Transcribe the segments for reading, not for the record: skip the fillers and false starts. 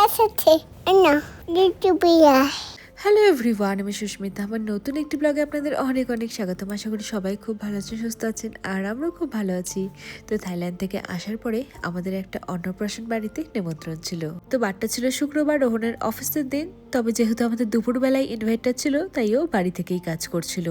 আসছে না ইউটিউবে হ্যালো এভরিওয়ান, আমি সুস্মিতা। আমার নতুন একটি ব্লগে আপনাদের অনেক অনেক স্বাগতম। আশা করি সবাই খুব ভালো আছেন, সুস্থ আছেন, আর আমরাও খুব ভালো আছি। তো থাইল্যান্ড থেকে আসার পরে আমাদের একটা অন্নপ্রাশন বাড়িতে নিমন্ত্রণ ছিল। তো বারটা ছিল শুক্রবার, রোহনের অফিসের দিন। তবে যেহেতু আমাদের দুপুরবেলায় ইনভাইটটা ছিল, তাইও বাড়ি থেকেই কাজ করছিল।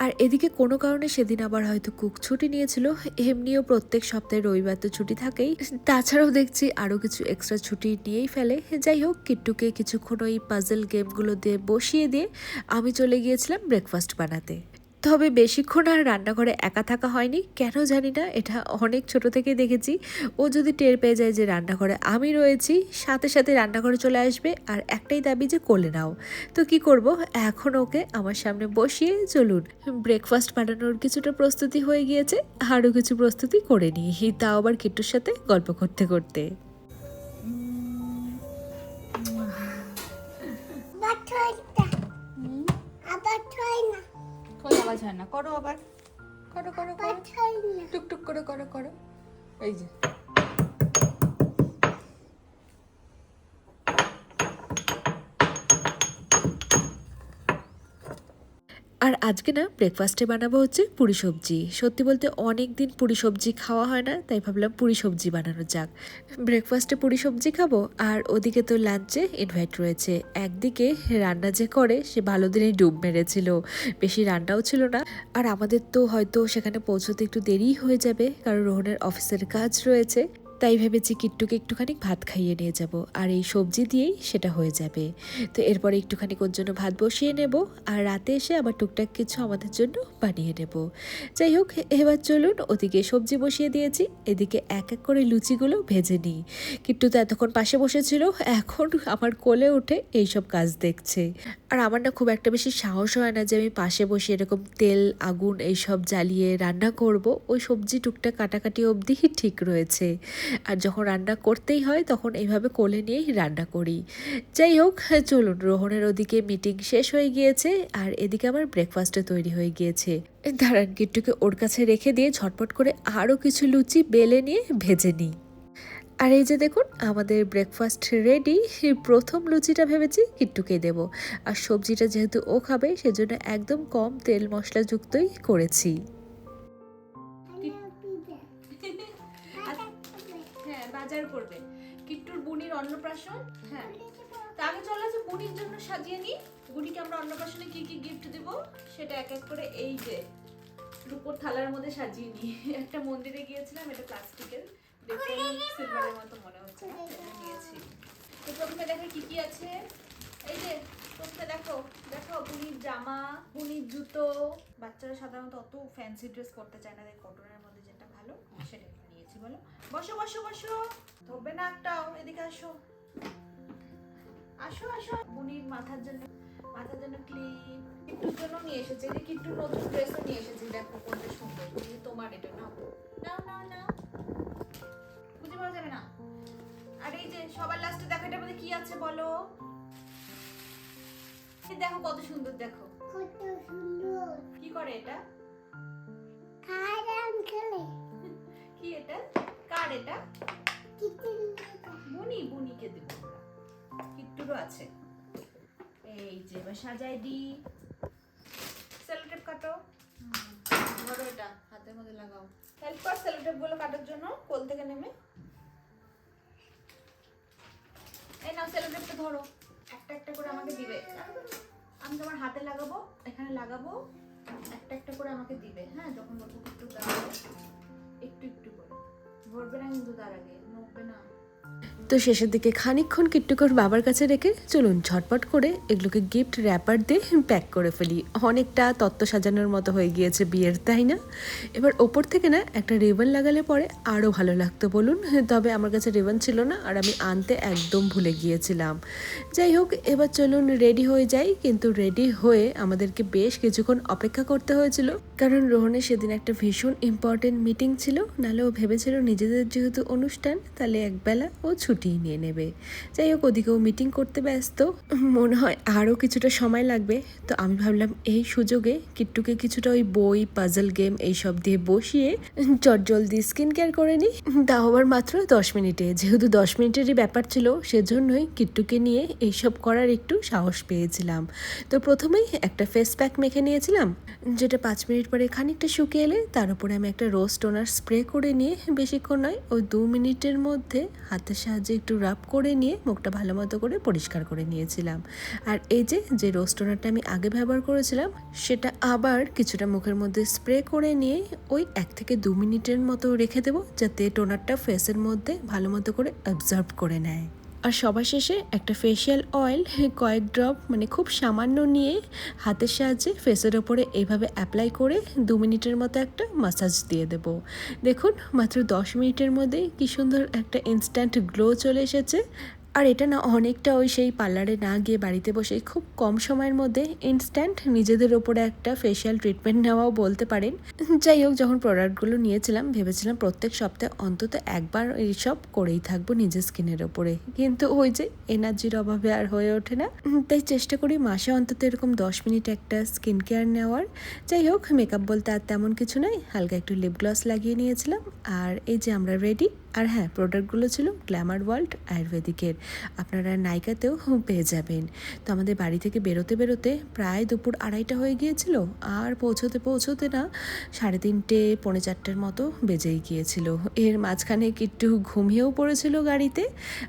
আর এদিকে কোনো কারণে সেদিন আবার হয়তো কুক ছুটি নিয়েছিল। এমনিও প্রত্যেক সপ্তাহে রবিবার তো ছুটি থাকেই, তাছাড়াও দেখছি আরো কিছু এক্সট্রা ছুটি নিয়েই ফেলে। যাই হোক, কিট্টুকে কিছুক্ষণ ওই পাজল গেমগুলো দিয়ে বসিয়ে দিয়ে আমি চলে গিয়েছিলাম ব্রেকফাস্ট বানাতে। তবে বেশিক্ষণ আর রান্নাঘরে একা থাকা হয়নি, কেন জানি না। এটা অনেক ছোট থেকে দেখেছি, ও যদি টের পেয়ে যায় যে রান্নাঘরে আমি রয়েছি, সাথে সাথে রান্নাঘরে চলে আসবে আর একটাই দাবি যে কোলে নাও। তো কি করব, এখন ওকে আমার সামনে বসিয়ে চলুন ব্রেকফাস্ট বানানোর কিছুটা প্রস্তুতি হয়ে গিয়েছে, আরও কিছু প্রস্তুতি করে নিই, তাও আবার কিট্টুর সাথে গল্প করতে করতে। আওয়াজ হয় না, করো আবার, করো করো করো, টুকটুক করে করো করো, এই যে আর আজকে না ব্রেকফাস্টে বানাবো হচ্ছে পুরি সবজি। সত্যি বলতে অনেক দিন পুরি সবজি খাওয়া হয় না, তাই ভাবলাম পুরি সবজি বানানো যাক। ব্রেকফাস্টে পুরি সবজি খাবো, আর ওদিকে তো লাঞ্চে ইনভাইট রয়েছে। একদিকে রান্না যে করে সে ভালো দিনেই ডুব মেরেছিল, বেশি রান্নাও ছিল না। আর আমাদের তো হয়তো সেখানে পৌঁছতে একটু দেরিই হয়ে যাবে, কারণ রোহনের অফিসের কাজ রয়েছে। তাই ভেবেছি কিট্টুকে একটুখানি ভাত খাইয়ে নিয়ে যাব, আর এই সবজি দিয়েই সেটা হয়ে যাবে। তো এরপরে একটুখানি ওর জন্য ভাত বসিয়ে নেব, আর রাতে এসে আবার টুকটাক কিছু আমাদের জন্য বানিয়ে নেব। যাই হোক, এবার চলুন, ওদিকে সবজি বসিয়ে দিয়েছি, এদিকে এক এক করে লুচিগুলো ভেজে নিই। কিট্টু তো এতক্ষণ পাশে বসেছিল, এখন আমার কোলে উঠে এইসব কাজ দেখছে। আর আমার না খুব একটা বেশি সাহস হয় না যে আমি পাশে বসে এরকম তেল আগুন এইসব জ্বালিয়ে রান্না করব। ওই সবজি টুকটাক কাটাকাটি অবধি ঠিক রয়েছে, আর যখন রান্না করতেই হয় তখন এইভাবে কোলে নিয়েই রান্না করি। যাই হোক, চলুন, রোহনের ওদিকে মিটিং শেষ হয়ে গিয়েছে, আর এদিকে আমার ব্রেকফাস্টও তৈরি হয়ে গিয়েছে। দাঁড়ান, কিট্টুকে ওর কাছে রেখে দিয়ে ঝটপট করে আরও কিছু লুচি বেলে নিয়ে ভেজে নিই। আর এই যে দেখুন, আমাদের ব্রেকফাস্ট রেডি। প্রথম লুচিটা ভেবেছি কিট্টুকে দেব, আর সবজিটা যেহেতু ও খাবে সেজন্য একদম কম তেল মশলাযুক্তই করেছি। হ্যাঁ বাজার করবে, কিট্টুর বুনির অন্নপ্রাশন। হ্যাঁ, তা আগে চলো যে বুনির জন্য সাজিয়ে নি। বুনিকে আমরা অন্নপ্রাশনে কি কি গিফট দেব সেটা এক এক করে এই যে রূপোর থালার মধ্যে সাজিয়ে নি। একটা মন্দিরে গিয়েছিলাম, এটা প্লাস্টিকের, দেখতে সিলভারের মতো মনে হচ্ছে, এটা নিয়েছি। তো প্রথমে দেখো কি কি আছে। এই যে প্রথমে দেখো দেখো বুনির জামা, বুনির জুতো। বাচ্চারা সাধারণত অত ফ্যান্সি ড্রেস পরতে চায় না, তাই কটনের মধ্যে যেটা ভালো সেটা নিয়েছি। বলো, বসো বসো বসো, ধরবে না একটাও, এদিকে আসো আসো আসো। বুনির মাথার জন্য ক্লিপ, কিট্টুর জন্য নিয়ে এসেছি। এই যে কিট্টুর নতুন ড্রেসও নিয়ে এসেছি, দেখো কোনটা সুন্দর। এই যে তোমার এটা নাও নাও নাও নাও, বুঝে পাওয়া যাবে না। আর এই যে সবার লাস্টে দেখো এটার মধ্যে কি আছে বলো। দেখো কত সুন্দর, দেখো কি করে এটা, কি এটা, কার এটা, বুনিকে দেবো আমরা, কিট্টুরও আছে। এই যে এবার সাজাই দি, সেলোটেপ কাটো, ধরো এটা হাতের মধ্যে লাগাও, হেল্প কর সেলোটেপ গুলো কাটার জন্য কোল থেকে নেমে। এই নাও সেলোটেপটা ধরো, একটা একটা করে আমাকে দিবে, আমি তোমার হাতে লাগাবো, এখানে লাগাবো, একটা একটা করে আমাকে দিবে। হ্যাঁ, যখন বলবো একটু দাঁড়াবে, একটু একটু করে ভরবে না কিন্তু, তার আগে নড়বে না। তো শেষের দিকে খানিকক্ষণ কিট্টুকর বাবার কাছে রেখে চলুন ঝটপট করে এগুলোকে গিফট র্যাপার দিয়ে প্যাক করে ফেলি। অনেকটা তত্ত্ব সাজানোর মতো হয়ে গিয়েছে বিয়ের, তাই না? এবার ওপর থেকে না একটা রিবন লাগালে পরে আরও ভালো লাগতো বলুন, তবে আমার কাছে রিবন ছিল না, আর আমি আনতে একদম ভুলে গিয়েছিলাম। যাই হোক, এবার চলুন রেডি হয়ে যাই। কিন্তু রেডি হয়ে আমাদেরকে বেশ কিছুক্ষণ অপেক্ষা করতে হয়েছিল, কারণ রোহনের সেদিন একটা ভীষণ ইম্পর্টেন্ট মিটিং ছিল। নাহলে ও ভেবেছিল নিজেদের যেহেতু অনুষ্ঠান, তাহলে একবেলা ও ছুটি ছুটি নিয়ে নেবে। যাই হোক, ওদিকেও মিটিং করতে ব্যস্ত, মনে হয় আরও কিছুটা সময় লাগবে। তো আমি ভাবলাম এই সুযোগে কিট্টুকে কিছুটা ওই বই, পাজল গেম এইসব দিয়ে বসিয়ে চটজলদি স্কিন কেয়ার করে নিই, তাও আবার মাত্র 10 মিনিটে। যেহেতু 10 মিনিটেরই ব্যাপার ছিল, সেজন্যই কিট্টুকে নিয়ে এইসব করার একটু সাহস পেয়েছিলাম। তো প্রথমেই একটা ফেস প্যাক মেখে নিয়েছিলাম, যেটা 5 মিনিট পরে খানিকটা শুকিয়ে এলে তার উপরে আমি একটা রোজ টোনার স্প্রে করে নিয়ে বেশিক্ষণ নয়, ওই 2 মিনিটের মধ্যে হাতের সাহায্যে একটু রাব করে নিয়ে মুখটা ভালো মতো করে পরিষ্কার করে নিয়েছিলাম। আর এই যে রোজ টোনারটা আমি আগে ব্যবহার করেছিলাম, সেটা আবার কিছুটা মুখের মধ্যে স্প্রে করে নিয়ে ওই 1 থেকে 2 মিনিটের মতো রেখে দেবো, যাতে টোনারটা ফেসের মধ্যে ভালো মতো করে অ্যাবজর্ব করে নেয়। আর সবার শেষে একটা ফেশিয়াল অয়েল কয়েক ড্রপ, মানে খুব সামান্য নিয়ে হাতের সাহায্যে ফেসের ওপরে এইভাবে অ্যাপ্লাই করে 2 মিনিটের মতো একটা মাসাজ দিয়ে দেব। দেখুন, মাত্র 10 মিনিটের মধ্যেই কী সুন্দর একটা ইনস্ট্যান্ট গ্লো চলে এসেছে। আর এটা না অনেকটা ওই সেই পার্লারে না গিয়ে বাড়িতে বসে খুব কম সময়ের মধ্যে ইনস্ট্যান্ট নিজেদের ওপরে একটা ফেশিয়াল ট্রিটমেন্ট নেওয়াও বলতে পারেন। যাই হোক, যখন প্রোডাক্টগুলো নিয়েছিলাম ভেবেছিলাম প্রত্যেক সপ্তাহে অন্তত একবার এইসব করেই থাকবো নিজের স্কিনের ওপরে, কিন্তু ওই যে এনার্জির অভাবে আর হয়ে ওঠে না। তাই চেষ্টা করি মাসে অন্তত এরকম 10 মিনিট একটা স্কিন কেয়ার নেওয়ার। যাই হোক, মেকআপ বলতে আর তেমন কিছু নয়, হালকা একটু লিপ গ্লস লাগিয়ে নিয়েছিলাম। আর এই যে আমরা রেডি। আর হ্যাঁ, প্রোডাক্টগুলো ছিল গ্ল্যামার ওয়ার্ল্ড আয়ুর্বেদিকের, আপনারা নাইকাতেও পেয়ে যাবেন। তো আমাদের বাড়ি থেকে বেরোতে বেরোতে প্রায় দুপুর 2:30 হয়ে গিয়েছিল, আর পৌঁছোতে না 3:30 পৌনে 4টের মতো বেজেই গিয়েছিল। এর মাঝখানে একটু ঘুমিয়েও পড়েছিল গাড়িতে,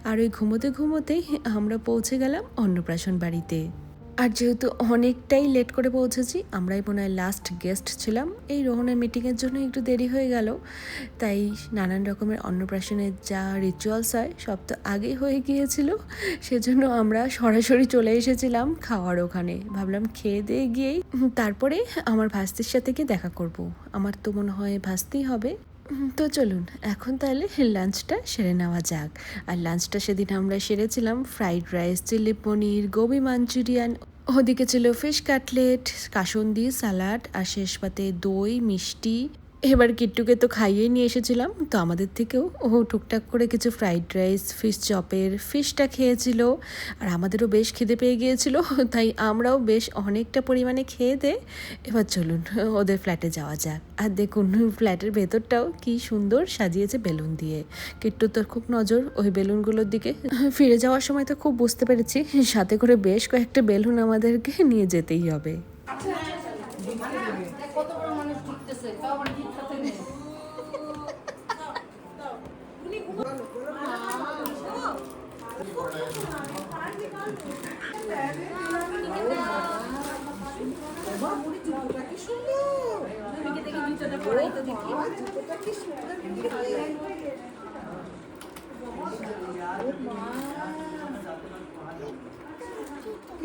আর ওই ঘুমোতেই আমরা পৌঁছে গেলাম অন্নপ্রাশন বাড়িতে। আর যেহেতু অনেকটাই লেট করে পৌঁছেছি, আমরাই মনে হয় লাস্ট গেস্ট ছিলাম, এই রোহনের মিটিংয়ের জন্য একটু দেরি হয়ে গেল। তাই নানান রকমের অন্নপ্রাশনের যা রিচুয়ালস হয় সব তো আগেই হয়ে গিয়েছিল, সেজন্য আমরা সরাসরি চলে এসেছিলাম খাওয়ার ওখানে। ভাবলাম খেয়ে দিয়ে গিয়েই তারপরে আমার ভাস্তির সাথে গিয়ে দেখা করব। আমার তো মনে হয় ভাস্তি হবে। তো চলুন এখন তাহলে লাঞ্চটা সেরে নেওয়া যাক। আর লাঞ্চটা সেদিন আমরা সেরেছিলাম ফ্রাইড রাইস, চিলি পনির, গোবি মাঞ্চুরিয়ান, ওদিকে ছিল ফিশ কাটলেট, কাসুন্দি, স্যালাড, আর শেষ পাতে দই, মিষ্টি। এবার কিট্টুকে তো খাইয়ে নিয়ে এসেছিলাম, তো আমাদের থেকেও ও টুকটাক করে কিছু ফ্রাইড রাইস, ফিশ চপের ফিশটা খেয়েছিল। আর আমাদেরও বেশ খিদে পেয়ে গিয়েছিল, তাই আমরাও বেশ অনেকটা পরিমাণে খেয়ে এবার চলুন ওদের ফ্ল্যাটে যাওয়া যাক। আর দেখুন, ফ্ল্যাটের ভেতরটাও কি সুন্দর সাজিয়েছে বেলুন দিয়ে। কিট্টু তোর খুব নজর ওই বেলুনগুলোর দিকে। ফিরে যাওয়ার সময় তো খুব বুঝতে পেরেছি, সাথে করে বেশ কয়েকটা বেলুন আমাদেরকে নিয়ে যেতেই হবে। কত বড় মানুষ ঢুকতেছে, তাও আবার ঠিক সাথে নেই।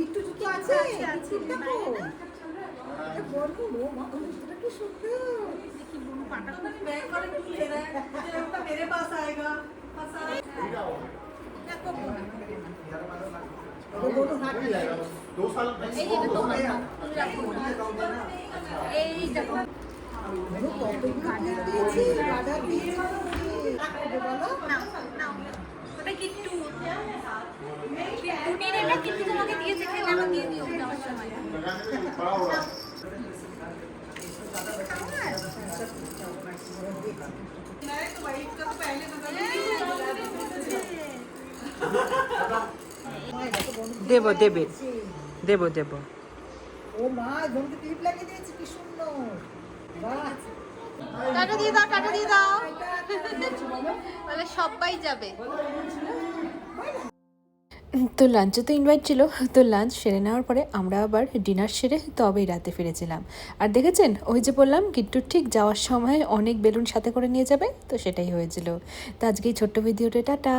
একটু জুতো আছে আছে বলবো মা তুমি জুতোটা কি সুন্দর দেখি বোন পাটা করে ব্যাগ করে কি লেরা এটা मेरे पास आएगा দেখো বোন दोनों हाथ में 2 साल এই যে তো তুমি রাখো এই দেখো गाड़ा दिए बोलो না না ওটা কিট্টু কিট্টুনির এটা কিট্টু তোমাকে দিয়েছে, খেলে আমার দিয়ে দিও যাওয়ার সময়। खड़ा हो रहा है দেব দেবে দেব দেব ও মা বোনকে টিপ লাগিয়ে দিয়েছে কি সুন্দর বাহ টাটা দিয়ে দাও, টাটা দিয়ে দাও, বলে সবাই যাবে। তো লাঞ্চে তো ইনভাইট ছিল, তো লাঞ্চ সেরে নেওয়ার পরে আমরা আবার ডিনার সেরে তবেই রাতে ফিরেছিলাম। আর দেখেছেন, ওই যে বললাম কিট্টুর ঠিক যাওয়ার সময় অনেক বেলুন সাথে করে নিয়ে যাবে, তো সেটাই হয়েছিল। তো আজকে এই ছোট্ট ভিডিওটা, টাটা।